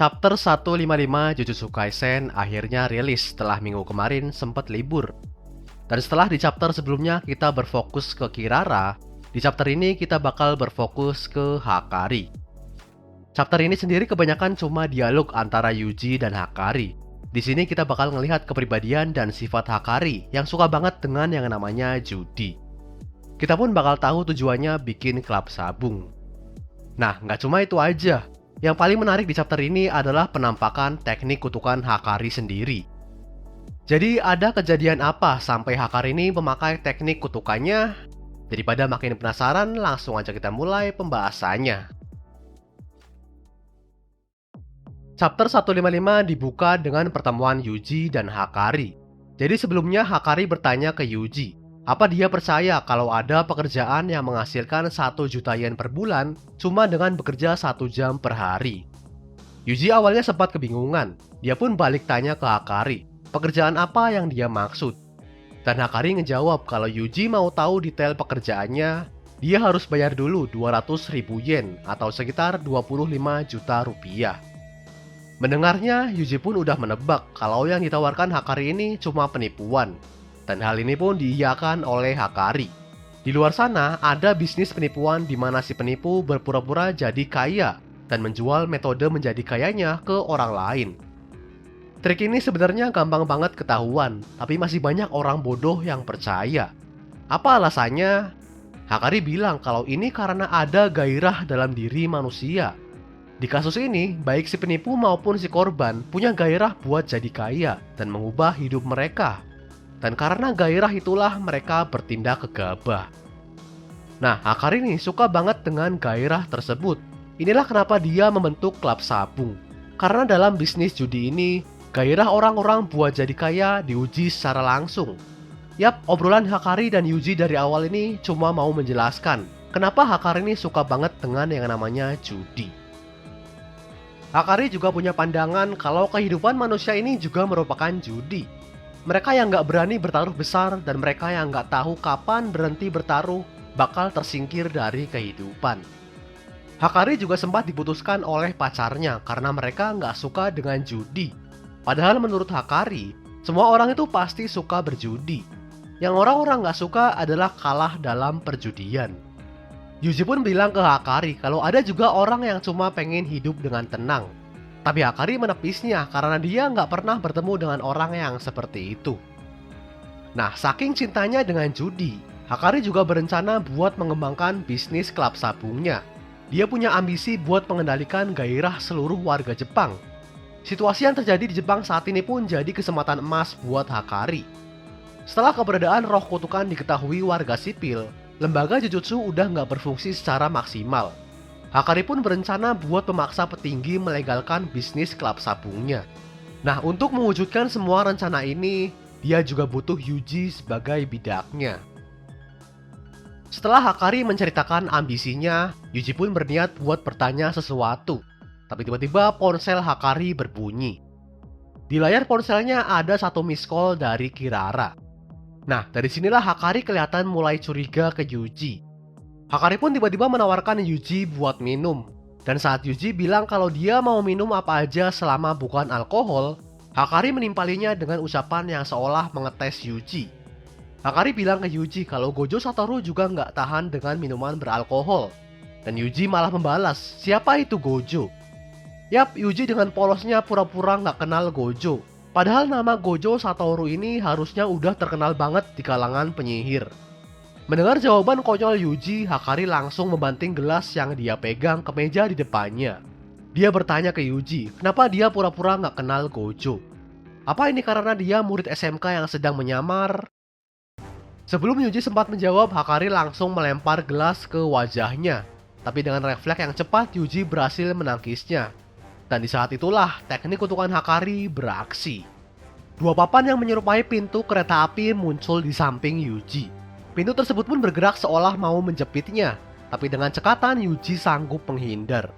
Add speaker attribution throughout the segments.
Speaker 1: Chapter 155 Jujutsu Kaisen akhirnya rilis setelah minggu kemarin sempat libur. Dan setelah di chapter sebelumnya kita berfokus ke Kirara, di chapter ini kita bakal berfokus ke Hakari. Chapter ini sendiri kebanyakan cuma dialog antara Yuji dan Hakari. Di sini kita bakal ngelihat kepribadian dan sifat Hakari yang suka banget dengan yang namanya judi. Kita pun bakal tahu tujuannya bikin klub sabung. Nah, nggak cuma itu aja. Yang paling menarik di chapter ini adalah penampakan teknik kutukan Hakari sendiri. Jadi ada kejadian apa sampai Hakari ini memakai teknik kutukannya? Daripada makin penasaran, langsung aja kita mulai pembahasannya. Chapter 155 dibuka dengan pertemuan Yuji dan Hakari. Jadi sebelumnya Hakari bertanya ke Yuji, apa dia percaya kalau ada pekerjaan yang menghasilkan 1 juta yen per bulan cuma dengan bekerja 1 jam per hari? Yuji awalnya sempat kebingungan. Dia pun balik tanya ke Hakari, pekerjaan apa yang dia maksud? Dan Hakari ngejawab kalau Yuji mau tahu detail pekerjaannya, dia harus bayar dulu 200.000 yen atau sekitar 25 juta rupiah. Mendengarnya, Yuji pun udah menebak kalau yang ditawarkan Hakari ini cuma penipuan. Dan hal ini pun diiyakan oleh Hakari. Di luar sana ada bisnis penipuan di mana si penipu berpura-pura jadi kaya dan menjual metode menjadi kayanya ke orang lain. Trik ini sebenarnya gampang banget ketahuan, tapi masih banyak orang bodoh yang percaya. Apa alasannya? Hakari bilang kalau ini karena ada gairah dalam diri manusia. Di kasus ini, baik si penipu maupun si korban punya gairah buat jadi kaya dan mengubah hidup mereka. Dan karena gairah itulah mereka bertindak gegabah. Nah, Hakari ini suka banget dengan gairah tersebut. Inilah kenapa dia membentuk klub sabung. Karena dalam bisnis judi ini, gairah orang-orang buat jadi kaya diuji secara langsung. Yap, obrolan Hakari dan Yuji dari awal ini cuma mau menjelaskan kenapa Hakari ini suka banget dengan yang namanya judi. Hakari juga punya pandangan kalau kehidupan manusia ini juga merupakan judi. Mereka yang nggak berani bertaruh besar dan mereka yang nggak tahu kapan berhenti bertaruh bakal tersingkir dari kehidupan. Hakari juga sempat diputuskan oleh pacarnya karena mereka nggak suka dengan judi. Padahal menurut Hakari, semua orang itu pasti suka berjudi. Yang orang-orang nggak suka adalah kalah dalam perjudian. Yuji pun bilang ke Hakari kalau ada juga orang yang cuma pengen hidup dengan tenang. Tapi Hakari menepisnya karena dia nggak pernah bertemu dengan orang yang seperti itu. Nah, saking cintanya dengan judi, Hakari juga berencana buat mengembangkan bisnis klub sabungnya. Dia punya ambisi buat mengendalikan gairah seluruh warga Jepang. Situasi yang terjadi di Jepang saat ini pun jadi kesempatan emas buat Hakari. Setelah keberadaan roh kutukan diketahui warga sipil, lembaga Jujutsu udah nggak berfungsi secara maksimal. Hakari pun berencana buat memaksa petinggi melegalkan bisnis klub sabungnya. Nah, untuk mewujudkan semua rencana ini, dia juga butuh Yuji sebagai bidaknya. Setelah Hakari menceritakan ambisinya, Yuji pun berniat buat bertanya sesuatu. Tapi tiba-tiba ponsel Hakari berbunyi. Di layar ponselnya ada 1 miss call dari Kirara. Nah, dari sinilah Hakari kelihatan mulai curiga ke Yuji. Hakari pun tiba-tiba menawarkan Yuji buat minum. Dan saat Yuji bilang kalau dia mau minum apa aja selama bukan alkohol, Hakari menimpalinya dengan ucapan yang seolah mengetes Yuji. Hakari bilang ke Yuji kalau Gojo Satoru juga nggak tahan dengan minuman beralkohol. Dan Yuji malah membalas, siapa itu Gojo? Yap, Yuji dengan polosnya pura-pura nggak kenal Gojo. Padahal nama Gojo Satoru ini harusnya udah terkenal banget di kalangan penyihir. Mendengar jawaban konyol Yuji, Hakari langsung membanting gelas yang dia pegang ke meja di depannya. Dia bertanya ke Yuji, kenapa dia pura-pura nggak kenal Gojo? Apa ini karena dia murid SMK yang sedang menyamar? Sebelum Yuji sempat menjawab, Hakari langsung melempar gelas ke wajahnya. Tapi dengan refleks yang cepat, Yuji berhasil menangkisnya. Dan di saat itulah, teknik kutukan Hakari beraksi. 2 papan yang menyerupai pintu kereta api muncul di samping Yuji. Pintu tersebut pun bergerak seolah mau menjepitnya, tapi dengan cekatan Yuji sanggup menghindar.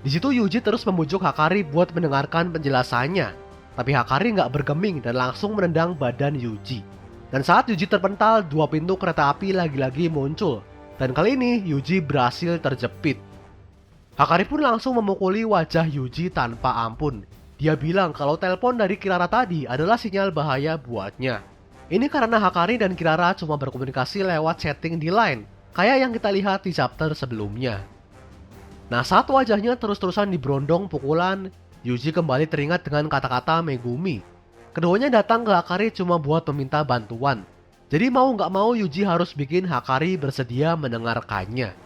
Speaker 1: Di situ Yuji terus membujuk Hakari buat mendengarkan penjelasannya, tapi Hakari nggak bergeming dan langsung menendang badan Yuji. Dan saat Yuji terpental, 2 pintu kereta api lagi-lagi muncul, dan kali ini Yuji berhasil terjepit. Hakari pun langsung memukuli wajah Yuji tanpa ampun. Dia bilang kalau telepon dari Kirara tadi adalah sinyal bahaya buatnya. Ini karena Hakari dan Kirara cuma berkomunikasi lewat chatting di Line, kayak yang kita lihat di chapter sebelumnya. Nah, saat wajahnya terus-terusan diberondong pukulan, Yuji kembali teringat dengan kata-kata Megumi. Keduanya datang ke Hakari cuma buat meminta bantuan. Jadi mau nggak mau Yuji harus bikin Hakari bersedia mendengarkannya.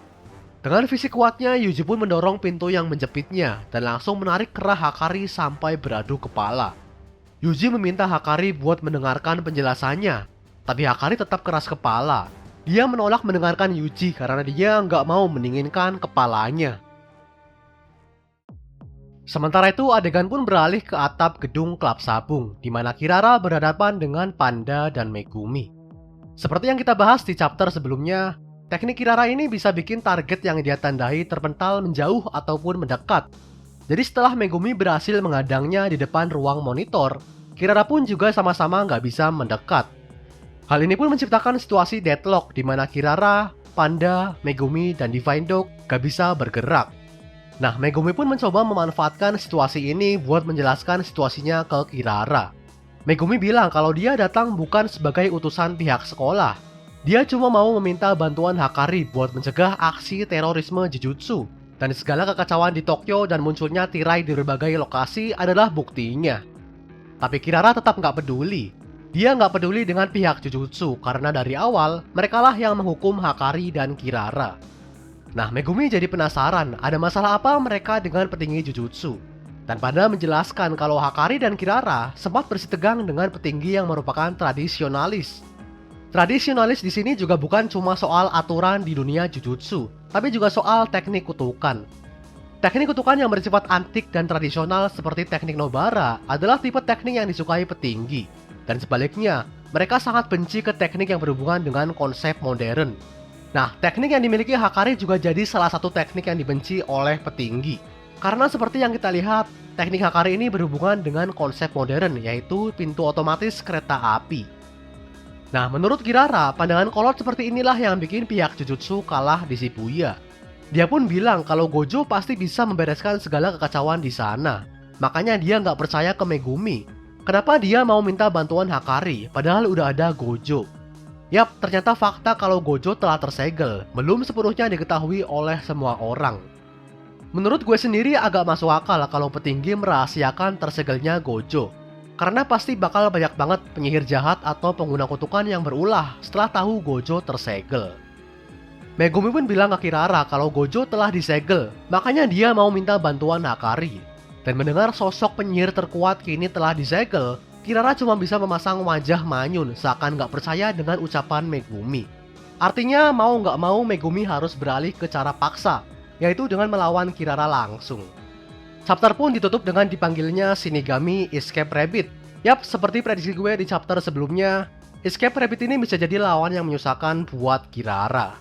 Speaker 1: Dengan fisik kuatnya, Yuji pun mendorong pintu yang menjepitnya dan langsung menarik kerah Hakari sampai beradu kepala. Yuji meminta Hakari buat mendengarkan penjelasannya, tapi Hakari tetap keras kepala. Dia menolak mendengarkan Yuji karena dia nggak mau mendinginkan kepalanya. Sementara itu, adegan pun beralih ke atap gedung klub sabung, di mana Kirara berhadapan dengan Panda dan Megumi. Seperti yang kita bahas di chapter sebelumnya, teknik Kirara ini bisa bikin target yang dia tandai terpental menjauh ataupun mendekat. Jadi setelah Megumi berhasil menghadangnya di depan ruang monitor, Kirara pun juga sama-sama nggak bisa mendekat. Hal ini pun menciptakan situasi deadlock di mana Kirara, Panda, Megumi, dan Divine Dog nggak bisa bergerak. Nah, Megumi pun mencoba memanfaatkan situasi ini buat menjelaskan situasinya ke Kirara. Megumi bilang kalau dia datang bukan sebagai utusan pihak sekolah. Dia cuma mau meminta bantuan Hakari buat mencegah aksi terorisme Jujutsu. Dan segala kekacauan di Tokyo dan munculnya tirai di berbagai lokasi adalah buktinya. Tapi Kirara tetap nggak peduli. Dia nggak peduli dengan pihak Jujutsu karena dari awal merekalah yang menghukum Hakari dan Kirara. Nah, Megumi jadi penasaran ada masalah apa mereka dengan petinggi Jujutsu. Dan Panda menjelaskan kalau Hakari dan Kirara sempat bersitegang dengan petinggi yang merupakan tradisionalis. Tradisionalis di sini juga bukan cuma soal aturan di dunia Jujutsu, tapi juga soal teknik kutukan. Teknik kutukan yang bersifat antik dan tradisional seperti teknik Nobara adalah tipe teknik yang disukai petinggi. Dan sebaliknya, mereka sangat benci ke teknik yang berhubungan dengan konsep modern. Nah, teknik yang dimiliki Hakari juga jadi salah satu teknik yang dibenci oleh petinggi. Karena seperti yang kita lihat, teknik Hakari ini berhubungan dengan konsep modern, yaitu pintu otomatis kereta api. Nah, menurut Kirara, pandangan kolot seperti inilah yang bikin pihak Jujutsu kalah di Shibuya. Dia pun bilang kalau Gojo pasti bisa membereskan segala kekacauan di sana. Makanya dia nggak percaya ke Megumi. Kenapa dia mau minta bantuan Hakari, padahal udah ada Gojo? Yap, ternyata fakta kalau Gojo telah tersegel belum sepenuhnya diketahui oleh semua orang. Menurut gue sendiri agak masuk akal kalau petinggi merahasiakan tersegelnya Gojo. Karena pasti bakal banyak banget penyihir jahat atau pengguna kutukan yang berulah setelah tahu Gojo tersegel. Megumi pun bilang ke Kirara kalau Gojo telah disegel, makanya dia mau minta bantuan Hakari. Dan mendengar sosok penyihir terkuat kini telah disegel, Kirara cuma bisa memasang wajah manyun seakan nggak percaya dengan ucapan Megumi. Artinya mau nggak mau Megumi harus beralih ke cara paksa, yaitu dengan melawan Kirara langsung. Chapter pun ditutup dengan dipanggilnya Shinigami Escape Rabbit. Yap, seperti prediksi gue di chapter sebelumnya, Escape Rabbit ini bisa jadi lawan yang menyusahkan buat Kirara.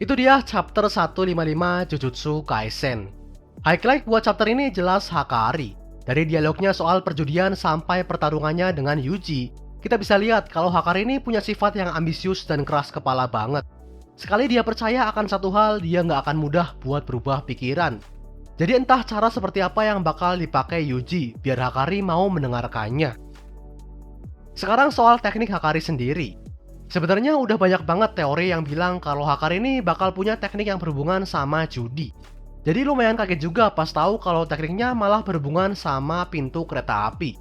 Speaker 1: Itu dia chapter 155 Jujutsu Kaisen. Highlight buat chapter ini jelas Hakari. Dari dialognya soal perjudian sampai pertarungannya dengan Yuji, kita bisa lihat kalau Hakari ini punya sifat yang ambisius dan keras kepala banget. Sekali dia percaya akan satu hal, dia nggak akan mudah buat berubah pikiran. Jadi entah cara seperti apa yang bakal dipakai Yuji biar Hakari mau mendengarkannya. Sekarang soal teknik Hakari sendiri. Sebenarnya udah banyak banget teori yang bilang kalau Hakari ini bakal punya teknik yang berhubungan sama judi. Jadi lumayan kaget juga pas tahu kalau tekniknya malah berhubungan sama pintu kereta api.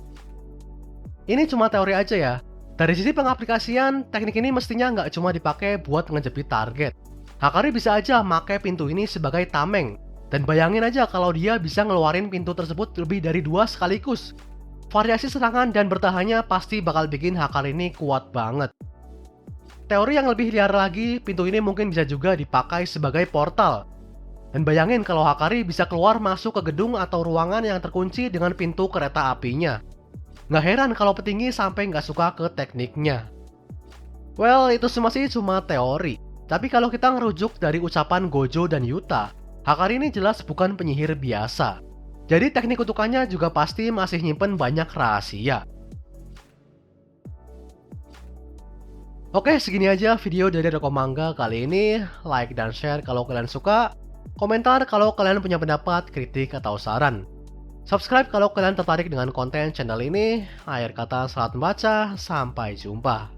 Speaker 1: Ini cuma teori aja ya. Dari sisi pengaplikasian, teknik ini mestinya nggak cuma dipakai buat ngejepit target. Hakari bisa aja pakai pintu ini sebagai tameng. Dan bayangin aja kalau dia bisa ngeluarin pintu tersebut lebih dari 2 sekaligus. Variasi serangan dan bertahannya pasti bakal bikin Hakari ini kuat banget. Teori yang lebih liar lagi, pintu ini mungkin bisa juga dipakai sebagai portal. Dan bayangin kalau Hakari bisa keluar masuk ke gedung atau ruangan yang terkunci dengan pintu kereta apinya. Nggak heran kalau petinggi sampai nggak suka ke tekniknya. Well, itu semua sih cuma teori. Tapi kalau kita ngerujuk dari ucapan Gojo dan Yuta, Hakari ini jelas bukan penyihir biasa. Jadi teknik kutukannya juga pasti masih nyimpen banyak rahasia. Oke, segini aja video dari Roko Manga kali ini. Like dan share kalau kalian suka. Komentar kalau kalian punya pendapat, kritik, atau saran. Subscribe kalau kalian tertarik dengan konten channel ini. Akhir kata, selamat membaca. Sampai jumpa.